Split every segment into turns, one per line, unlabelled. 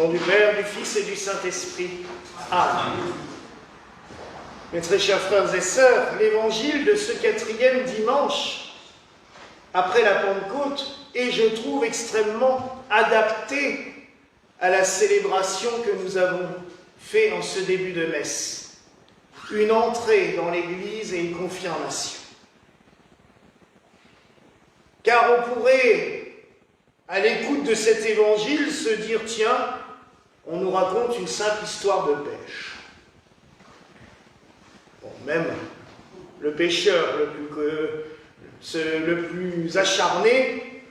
Au nom du Père, du Fils et du Saint-Esprit. Amen. Mes très chers frères et sœurs, l'évangile de ce 4e dimanche, après la Pentecôte, est, je trouve, extrêmement adapté à la célébration que nous avons faite en ce début de messe. Une entrée dans l'Église et une confirmation. Car on pourrait, à l'écoute de cet évangile, se dire, tiens, on nous raconte une simple histoire de pêche. Bon, même le pêcheur le plus acharné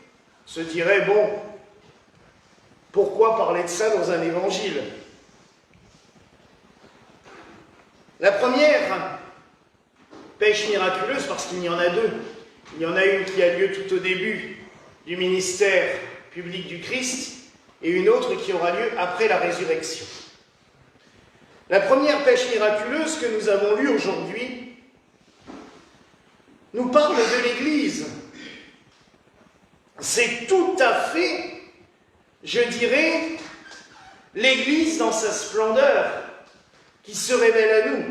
se dirait, bon, pourquoi parler de ça dans un évangile? La première pêche miraculeuse, parce qu'il y en a deux. Il y en a une qui a lieu tout au début du ministère public du Christ, et une autre qui aura lieu après la résurrection. La première pêche miraculeuse que nous avons lue aujourd'hui nous parle de l'Église. C'est tout à fait, je dirais, l'Église dans sa splendeur qui se révèle à nous.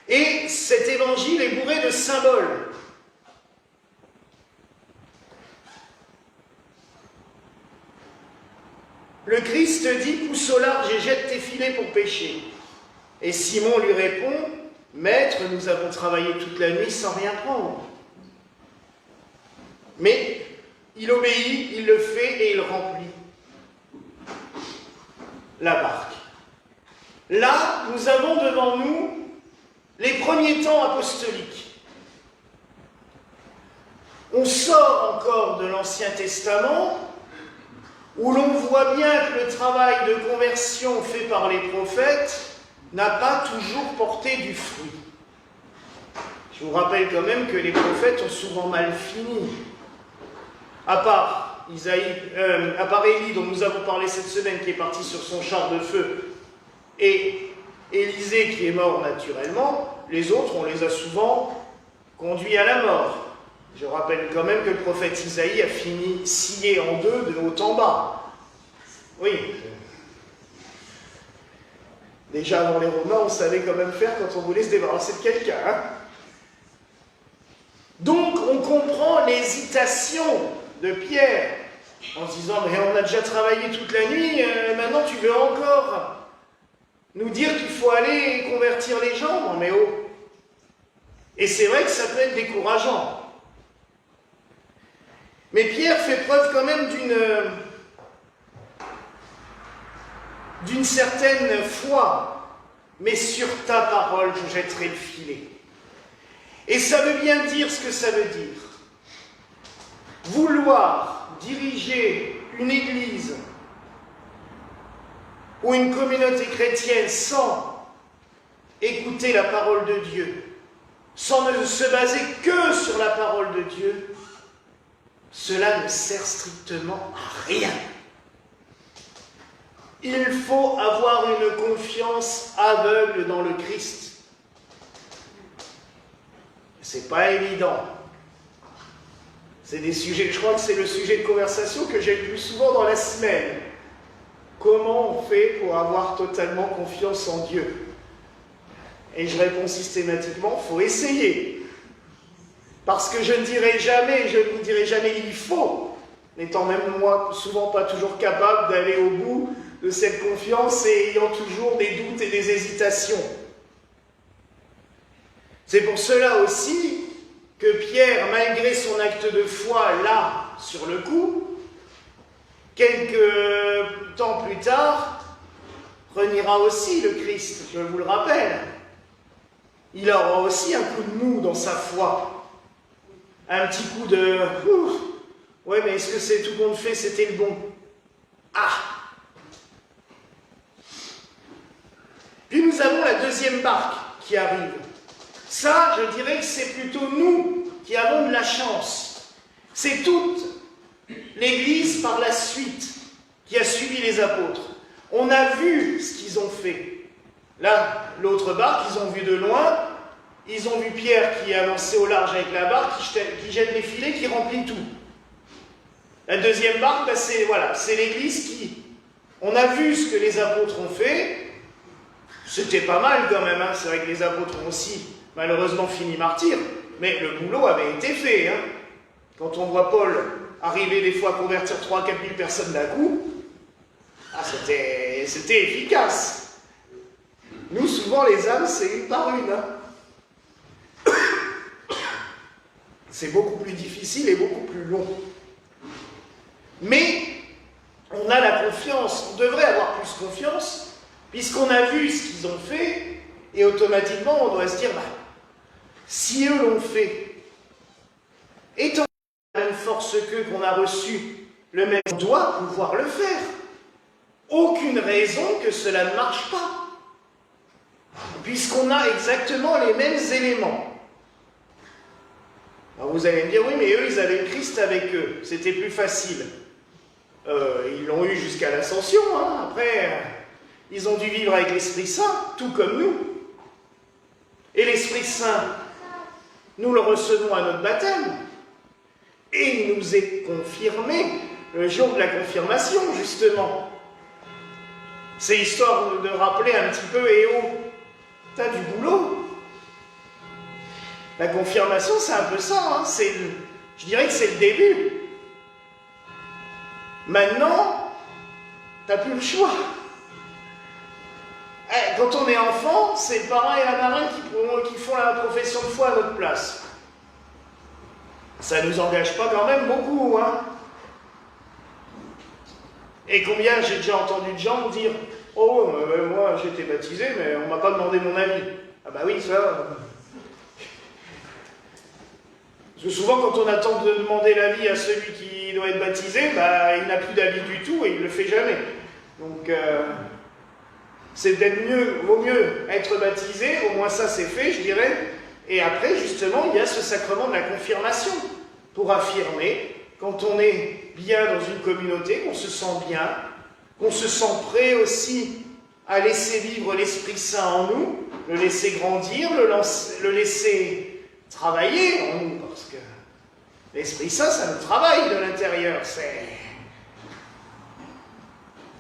Et cet évangile est bourré de symboles. Le Christ dit, pousse au large et jette tes filets pour pêcher. Et Simon lui répond, Maître, nous avons travaillé toute la nuit sans rien prendre. Mais il obéit, il le fait et il remplit la barque. Là, nous avons devant nous les premiers temps apostoliques. On sort encore de l'Ancien Testament, où l'on voit bien que le travail de conversion fait par les prophètes n'a pas toujours porté du fruit. Je vous rappelle quand même que les prophètes ont souvent mal fini. À part Élie, dont nous avons parlé cette semaine, qui est parti sur son char de feu, et Élisée, qui est mort naturellement, les autres, on les a souvent conduits à la mort. Je rappelle quand même que le prophète Isaïe a fini scié en deux de haut en bas. Oui. Déjà avant les Romains, on savait quand même faire quand on voulait se débarrasser de quelqu'un. Hein. Donc on comprend l'hésitation de Pierre en se disant, mais on a déjà travaillé toute la nuit, maintenant tu veux encore nous dire qu'il faut aller convertir les gens? Non mais oh. Et c'est vrai que ça peut être décourageant. Mais Pierre fait preuve quand même d'une certaine foi. Mais sur ta parole, je jetterai le filet. Et ça veut bien dire ce que ça veut dire. Vouloir diriger une église ou une communauté chrétienne sans écouter la parole de Dieu, sans ne se baser que sur la parole de Dieu, cela ne sert strictement à rien. Il faut avoir une confiance aveugle dans le Christ. C'est pas évident. C'est des sujets, je crois que c'est le sujet de conversation que j'ai le plus souvent dans la semaine. Comment on fait pour avoir totalement confiance en Dieu? Et je réponds systématiquement, il faut essayer. Parce que je ne dirai jamais, je ne vous dirai jamais il faut, n'étant même moi souvent pas toujours capable d'aller au bout de cette confiance et ayant toujours des doutes et des hésitations. C'est pour cela aussi que Pierre, malgré son acte de foi là, sur le coup, quelques temps plus tard, reniera aussi le Christ, je vous le rappelle. Il aura aussi un coup de mou dans sa foi. Un petit coup de « ouais, mais est-ce que c'est tout compte fait, c'était le bon ?» Ah. Puis nous avons la deuxième barque qui arrive. Ça, je dirais que c'est plutôt nous qui avons de la chance. C'est toute l'Église par la suite qui a suivi les apôtres. On a vu ce qu'ils ont fait. Là, l'autre barque, ils ont vu de loin. Ils ont vu Pierre qui est avancé au large avec la barque, qui jette les filets, qui remplit tout. La deuxième barque, ben c'est l'Église On a vu ce que les apôtres ont fait. C'était pas mal quand même, hein. C'est vrai que les apôtres ont aussi malheureusement fini martyrs, mais le boulot avait été fait. Hein. Quand on voit Paul arriver des fois à convertir 3 à 4 000 personnes d'un coup, c'était efficace. Nous, souvent, les âmes, c'est une par une. Hein. C'est beaucoup plus difficile et beaucoup plus long. Mais on a la confiance, on devrait avoir plus confiance, puisqu'on a vu ce qu'ils ont fait, et automatiquement, on doit se dire, si eux l'ont fait, étant la même force qu'eux qu'on a reçu, le même, on doit pouvoir le faire. Aucune raison que cela ne marche pas, puisqu'on a exactement les mêmes éléments. Alors vous allez me dire, oui, mais eux, ils avaient le Christ avec eux, c'était plus facile. Ils l'ont eu jusqu'à l'ascension, hein. Après, ils ont dû vivre avec l'Esprit Saint, tout comme nous. Et l'Esprit Saint, nous le recevons à notre baptême. Et il nous est confirmé le jour de la confirmation, justement. C'est histoire de rappeler un petit peu, t'as du boulot. La confirmation, c'est un peu ça, hein. Je dirais que c'est le début. Maintenant, t'as plus le choix. Quand on est enfant, c'est pareil à marins qui font la profession de foi à notre place. Ça ne nous engage pas quand même beaucoup, hein. Et combien j'ai déjà entendu de gens me dire « Oh, moi j'ai été baptisé, mais on ne m'a pas demandé mon avis. » Ah bah oui, ça... Parce que souvent, quand on attend de demander l'avis à celui qui doit être baptisé, il n'a plus d'avis du tout et il ne le fait jamais. Donc, c'est peut-être mieux, vaut mieux être baptisé, au moins ça c'est fait, je dirais. Et après, justement, il y a ce sacrement de la confirmation pour affirmer, quand on est bien dans une communauté, qu'on se sent bien, qu'on se sent prêt aussi à laisser vivre l'Esprit Saint en nous, le laisser grandir, le laisser travailler en nous, parce que l'Esprit Saint, ça nous travaille de l'intérieur.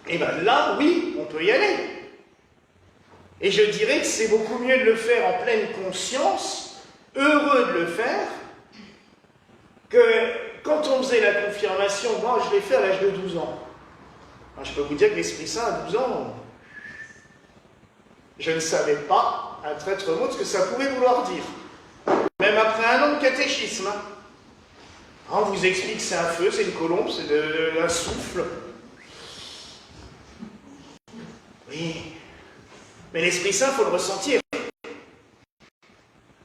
Et bien là, oui, on peut y aller. Et je dirais que c'est beaucoup mieux de le faire en pleine conscience, heureux de le faire, que quand on faisait la confirmation, moi je l'ai fait à l'âge de 12 ans. Alors, je peux vous dire que l'Esprit Saint, à 12 ans, je ne savais pas, un traître mot, ce que ça pouvait vouloir dire. Même après un an de catéchisme. Hein. On vous explique que c'est un feu, c'est une colombe, c'est un souffle. Oui. Mais l'Esprit Saint, il faut le ressentir.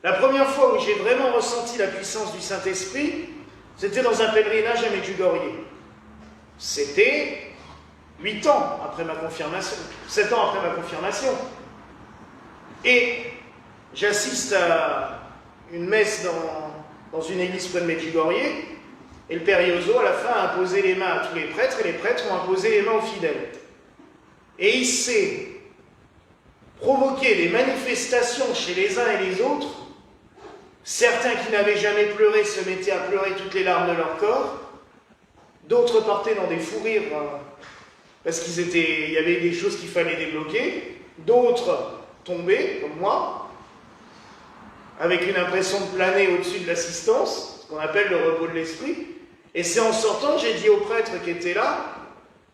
La première fois où j'ai vraiment ressenti la puissance du Saint-Esprit, c'était dans un pèlerinage à Medjugorje. C'était 8 ans après ma confirmation, 7 ans après ma confirmation. Et j'assiste à une messe dans une église près de Medjugorje, et le Père Iozo, à la fin, a imposé les mains à tous les prêtres, et les prêtres ont imposé les mains aux fidèles. Et il s'est provoqué des manifestations chez les uns et les autres. Certains qui n'avaient jamais pleuré se mettaient à pleurer toutes les larmes de leur corps. D'autres partaient dans des fous rires parce qu'il y avait des choses qu'il fallait débloquer. D'autres tombaient, comme moi, avec une impression de planer au-dessus de l'assistance, ce qu'on appelle le repos de l'esprit. Et c'est en sortant, j'ai dit au prêtre qui était là,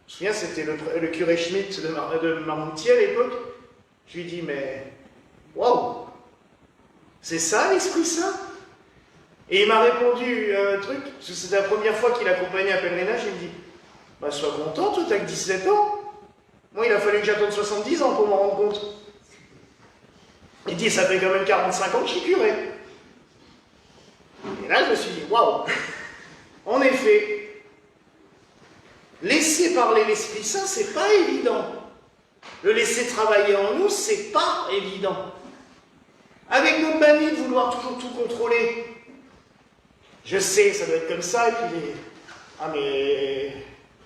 je me souviens, c'était le curé Schmitt de Marmoutier à l'époque, je lui ai dit, mais waouh, c'est ça l'Esprit Saint? Et il m'a répondu un truc, parce que c'était la première fois qu'il accompagnait un pèlerinage, il me dit, bah sois content, toi t'as que 17 ans. Moi il a fallu que j'attende 70 ans pour m'en rendre compte. Il dit, ça fait quand même 45 ans que je suis curé. Et là je me suis dit, waouh, en effet, laisser parler l'Esprit Saint, c'est pas évident. Le laisser travailler en nous, c'est pas évident. Avec notre manie de vouloir toujours tout contrôler. Je sais, ça doit être comme ça, et puis... Ah mais...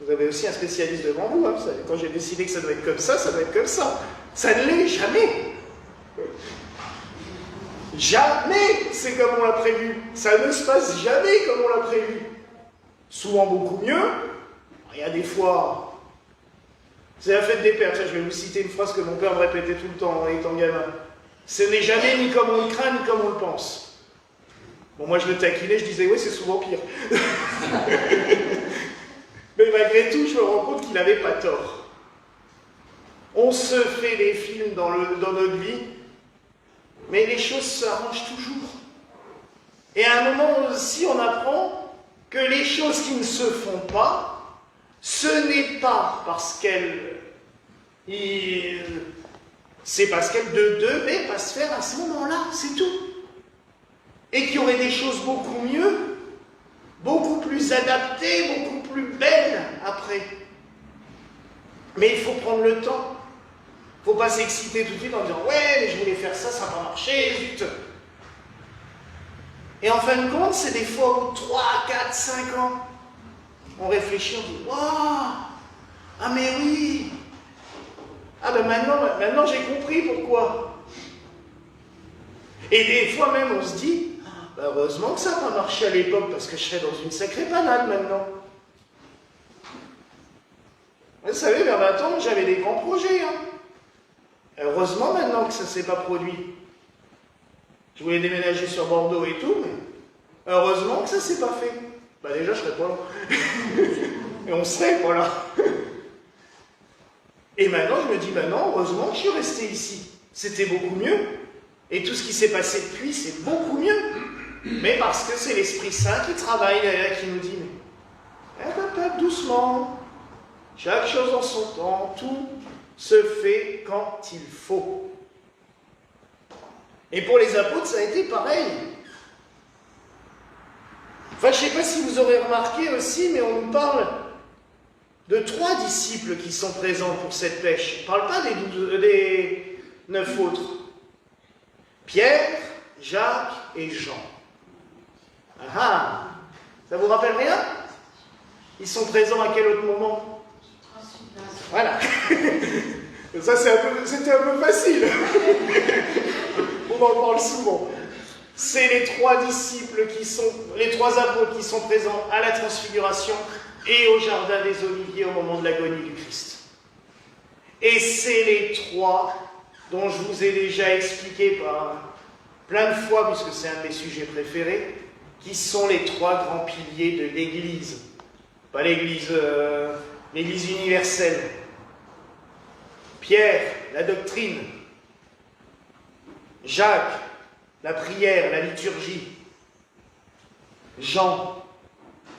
Vous avez aussi un spécialiste devant vous, hein, quand j'ai décidé que ça doit être comme ça doit être comme ça. Ça ne l'est jamais. Jamais c'est comme on l'a prévu. Ça ne se passe jamais comme on l'a prévu. Souvent beaucoup mieux. Il y a des fois... C'est la fête des pères. Tiens, je vais vous citer une phrase que mon père me répétait tout le temps en étant gamin. Ce n'est jamais ni comme on le craint, ni comme on le pense. Bon, moi je le taquinais, je disais, oui, c'est souvent pire. Mais malgré tout, je me rends compte qu'il n'avait pas tort. On se fait des films dans notre vie, mais les choses s'arrangent toujours. Et à un moment aussi, on apprend que les choses qui ne se font pas, ce n'est pas parce qu'elles... C'est parce qu'elles ne devaient pas se faire à ce moment-là, c'est tout. Et qu'il y aurait des choses beaucoup mieux, beaucoup plus adaptées, beaucoup plus belles après. Mais il faut prendre le temps. Il ne faut pas s'exciter tout de suite en disant « Ouais, mais je voulais faire ça, ça n'a pas marché, zut !» Et en fin de compte, c'est des fois au 3, 4, 5 ans, on réfléchit, on dit « Waouh, ah mais oui, ah ben maintenant j'ai compris pourquoi. » Et des fois même on se dit « Heureusement que ça n'a pas marché à l'époque, parce que je serais dans une sacrée panade maintenant. » Vous savez, vers 20 ans, j'avais des grands projets. Heureusement maintenant que ça ne s'est pas produit. Je voulais déménager sur Bordeaux et tout, mais heureusement que ça ne s'est pas fait. Bah déjà, je serais pas là. Et on serait pas là. Et maintenant, je me dis, non, heureusement que je suis resté ici. C'était beaucoup mieux. Et tout ce qui s'est passé depuis, c'est beaucoup mieux. Mais parce que c'est l'Esprit Saint qui travaille derrière, qui nous dit, mais doucement, chaque chose en son temps, tout se fait quand il faut. Et pour les apôtres, ça a été pareil. Enfin, je ne sais pas si vous aurez remarqué aussi, mais on nous parle de 3 disciples qui sont présents pour cette pêche. On ne parle pas des 9 autres. Pierre, Jacques et Jean. Ah, ça vous rappelle rien? Ils sont présents à quel autre moment? Voilà. Ça, c'était un peu facile. On en parle souvent. C'est les 3 disciples les 3 apôtres qui sont présents à la transfiguration et au jardin des Oliviers au moment de l'agonie du Christ. Et c'est les 3 dont je vous ai déjà expliqué plein de fois, puisque c'est un de mes sujets préférés, qui sont les 3 grands piliers de l'Église. Pas l'Église universelle. Pierre, la doctrine. Jacques, la prière, la liturgie. Jean,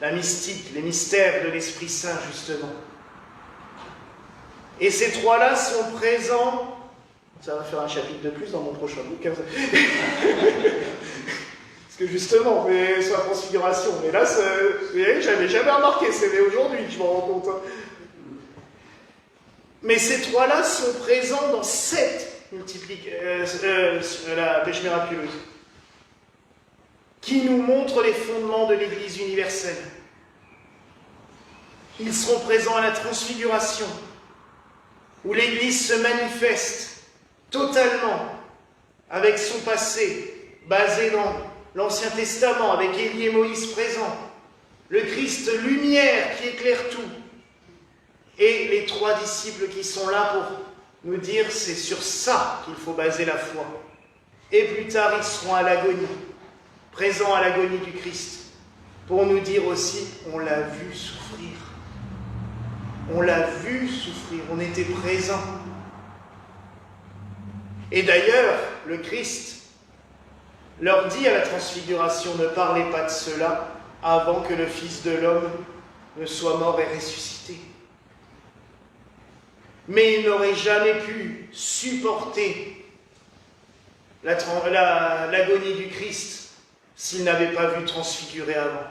la mystique, les mystères de l'Esprit Saint, justement. Et ces 3-là sont présents. Ça va faire un chapitre de plus dans mon prochain bouquin. Parce que justement, on fait sur la transfiguration. Mais là, vous voyez, j'avais jamais remarqué, c'est aujourd'hui que je m'en rends compte. Mais ces 3-là sont présents dans la pêche miraculeuse, qui nous montre les fondements de l'Église universelle. Ils seront présents à la transfiguration, où l'Église se manifeste totalement avec son passé, basé dans l'Ancien Testament, avec Élie et Moïse présents, le Christ lumière qui éclaire tout, et les 3 disciples qui sont là pour nous dire c'est sur ça qu'il faut baser la foi. Et plus tard, ils seront à l'agonie, présents à l'agonie du Christ, pour nous dire aussi, on l'a vu souffrir. On l'a vu souffrir, on était présents. Et d'ailleurs, le Christ leur dit à la transfiguration, ne parlez pas de cela avant que le Fils de l'homme ne soit mort et ressuscité. Mais il n'aurait jamais pu supporter l'agonie du Christ s'il n'avait pas vu transfigurer avant.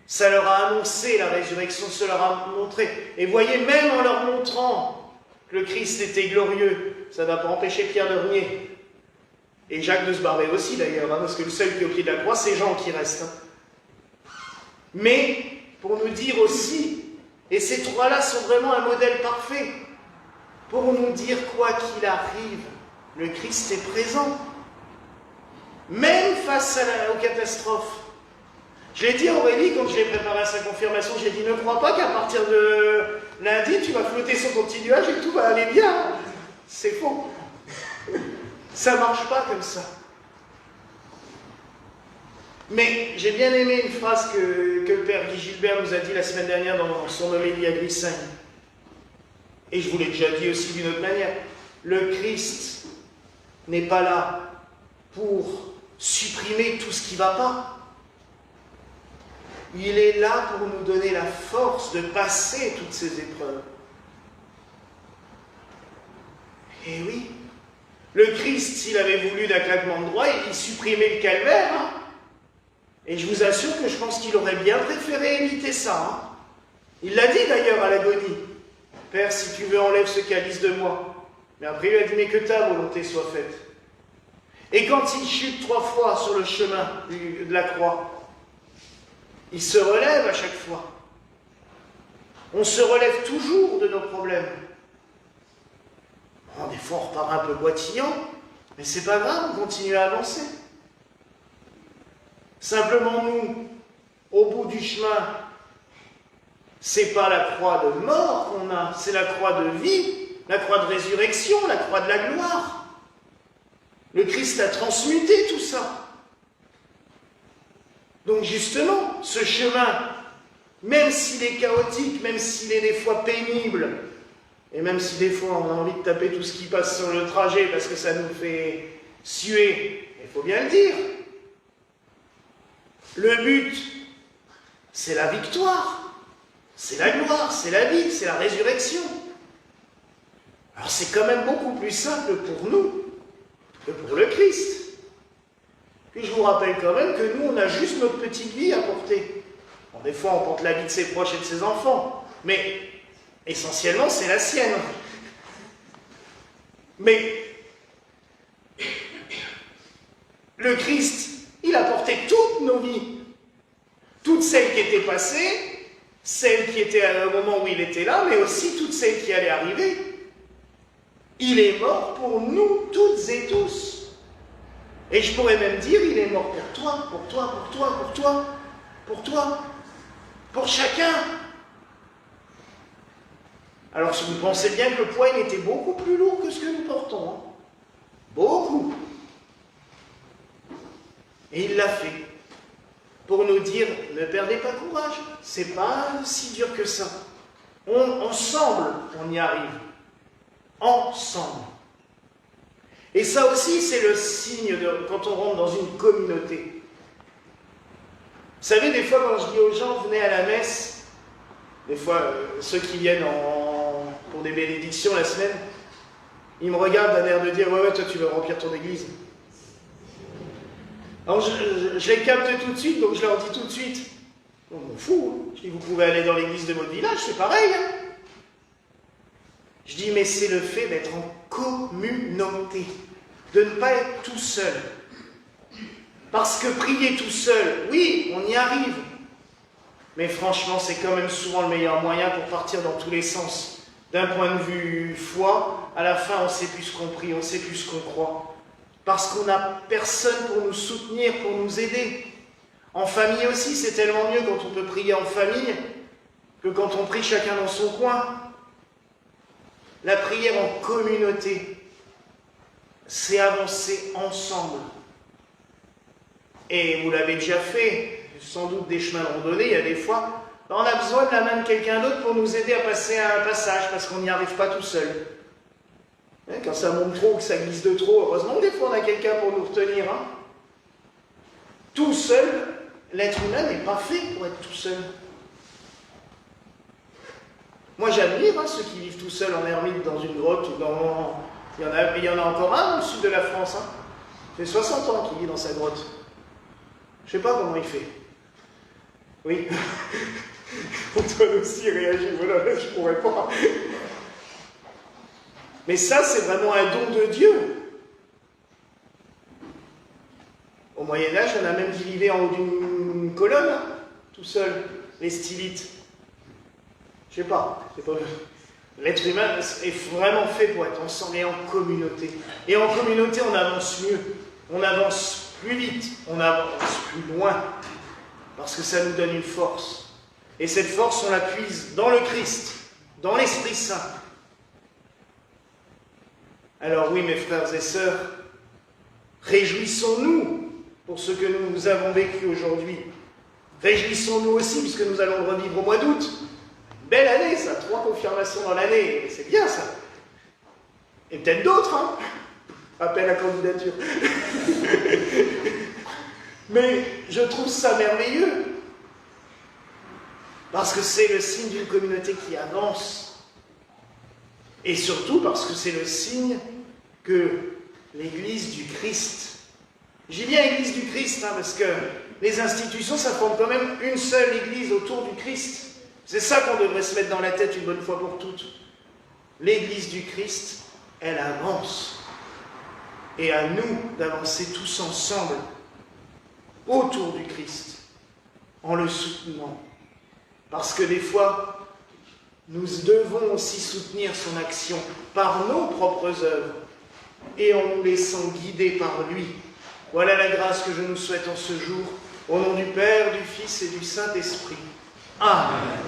Ça leur a annoncé la résurrection, ça leur a montré. Et voyez, même en leur montrant que le Christ était glorieux, ça n'a pas empêché Pierre de renier. Et Jacques de se barrer aussi d'ailleurs, parce que le seul qui est au pied de la croix, c'est Jean qui reste. Mais pour nous dire aussi, et ces 3-là sont vraiment un modèle parfait, pour nous dire quoi qu'il arrive, le Christ est présent. Même face aux catastrophes. Je l'ai dit à Aurélie quand je l'ai préparé à sa confirmation, j'ai dit ne crois pas qu'à partir lundi, tu vas flotter sur ton petit nuage et tout va aller bien. C'est faux. Ça ne marche pas comme ça. Mais j'ai bien aimé une phrase que le père Guy Gilbert nous a dit la semaine dernière dans son homélie à Grissin. Et je vous l'ai déjà dit aussi d'une autre manière. Le Christ n'est pas là pour supprimer tout ce qui ne va pas. Il est là pour nous donner la force de passer toutes ces épreuves. Et oui, le Christ, s'il avait voulu d'un claquement de doigts, il supprimait le calvaire. Hein. Et je vous assure que je pense qu'il aurait bien préféré éviter ça. Hein. Il l'a dit d'ailleurs à l'agonie. Père, si tu veux, enlève ce calice de moi. Mais après, il lui a dit, mais que ta volonté soit faite. Et quand il chute 3 fois sur le chemin de la croix, il se relève à chaque fois. On se relève toujours de nos problèmes. Bon, des fois, on repart un peu boitillant, mais c'est pas grave, on continue à avancer. Simplement, nous, au bout du chemin, c'est pas la croix de mort qu'on a, c'est la croix de vie, la croix de résurrection, la croix de la gloire. Le Christ a transmuté tout ça. Donc justement, ce chemin, même s'il est chaotique, même s'il est des fois pénible, et même si des fois on a envie de taper tout ce qui passe sur le trajet parce que ça nous fait suer, il faut bien le dire, le but, c'est la victoire, c'est la gloire, c'est la vie, c'est la résurrection. Alors c'est quand même beaucoup plus simple pour nous que pour le Christ. Puis je vous rappelle quand même que nous, on a juste notre petite vie à porter. Bon, des fois, on porte la vie de ses proches et de ses enfants, mais essentiellement, c'est la sienne. Mais le Christ, il a porté toutes nos vies. Toutes celles qui étaient passées, celles qui étaient au moment où il était là, mais aussi toutes celles qui allaient arriver. Il est mort pour nous toutes et tous. Et je pourrais même dire, il est mort pour toi, pour toi, pour toi, pour toi, pour toi, pour chacun. Alors si vous pensez bien que le poids, il était beaucoup plus lourd que ce que nous portons. Hein. Beaucoup. Et il l'a fait. Pour nous dire, ne perdez pas courage. C'est pas si dur que ça. Ensemble, on y arrive. Ensemble. Et ça aussi, c'est le signe de quand on rentre dans une communauté. Vous savez, des fois, quand je dis aux gens, venez à la messe, des fois, ceux qui viennent pour des bénédictions la semaine, ils me regardent d'un air de dire, ouais, toi, tu veux remplir ton église. Alors, je les capte tout de suite, donc je leur dis tout de suite, on m'en fout, hein. Je dis, vous pouvez aller dans l'église de votre village, c'est pareil. Hein. Je dis, mais c'est le fait d'être en communauté, de ne pas être tout seul. Parce que prier tout seul, oui, on y arrive. Mais franchement, c'est quand même souvent le meilleur moyen pour partir dans tous les sens. D'un point de vue foi, à la fin, on ne sait plus ce qu'on prie, on ne sait plus ce qu'on croit. Parce qu'on n'a personne pour nous soutenir, pour nous aider. En famille aussi, c'est tellement mieux quand on peut prier en famille que quand on prie chacun dans son coin. La prière en communauté, c'est avancer ensemble. Et vous l'avez déjà fait, sans doute des chemins de randonnée, il y a des fois, on a besoin de la main de quelqu'un d'autre pour nous aider à passer un passage, parce qu'on n'y arrive pas tout seul. Quand ça monte trop, que ça glisse de trop, heureusement que des fois on a quelqu'un pour nous retenir. Hein. Tout seul, l'être humain n'est pas fait pour être tout seul. Moi j'admire ceux qui vivent tout seuls en ermite dans une grotte ou dans... Il y en a encore un dans le sud de la France. Hein. Ça fait 60 ans qu'il vit dans sa grotte. Je ne sais pas comment il fait. Oui. Antoine aussi réagit. Voilà, je ne pourrais pas. Mais ça, c'est vraiment un don de Dieu. Au Moyen-Âge, on a même qui vivaient en haut d'une colonne, hein, tout seul, les stylites. Je sais pas. L'être humain est vraiment fait pour être ensemble et en communauté. Et en communauté, on avance mieux. On avance plus vite. On avance plus loin. Parce que ça nous donne une force. Et cette force, on la puise dans le Christ. dans l'Esprit Saint. Alors oui, mes frères et sœurs, réjouissons-nous pour ce que nous avons vécu aujourd'hui. Réjouissons-nous aussi, puisque nous allons le revivre au mois d'août. Belle année, ça, 3 confirmations dans l'année, c'est bien ça. Et peut-être d'autres, hein. Appel à candidature. Mais je trouve ça merveilleux. Parce que c'est le signe d'une communauté qui avance. Et surtout parce que c'est le signe que l'Église du Christ, j'y viens Église du Christ, hein, parce que les institutions, ça forme quand même une seule Église autour du Christ. C'est ça qu'on devrait se mettre dans la tête une bonne fois pour toutes. L'Église du Christ, elle avance. Et à nous d'avancer tous ensemble autour du Christ, en le soutenant. Parce que des fois, nous devons aussi soutenir son action par nos propres œuvres et en nous laissant guider par lui. Voilà la grâce que je nous souhaite en ce jour, au nom du Père, du Fils et du Saint-Esprit. Amen.